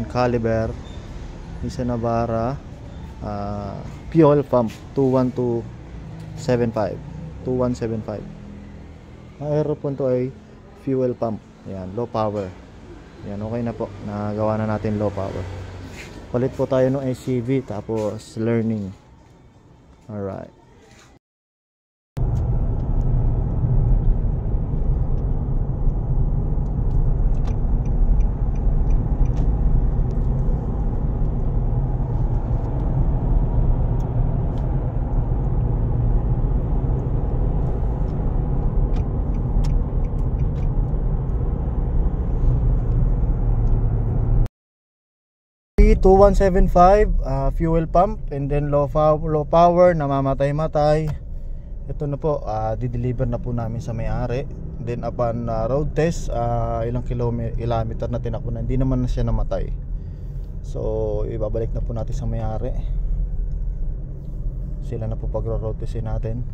caliber, Nissan Navara, fuel pump 21275. 2175. Ang Aeropan to ay fuel pump. Yan, low power. Yan, okay na po. Nagawa na natin low power. Palit po tayo ng SCV tapos learning. Alright. P2175 fuel pump and then low power, namamatay-matay. Ito na po, di-deliver na po namin sa may-ari. Then upon road test, ilang kilometer na tinakbo na, hindi naman na siya namatay. So ibabalik na po natin sa may-ari. Sila na po pag-road testin natin.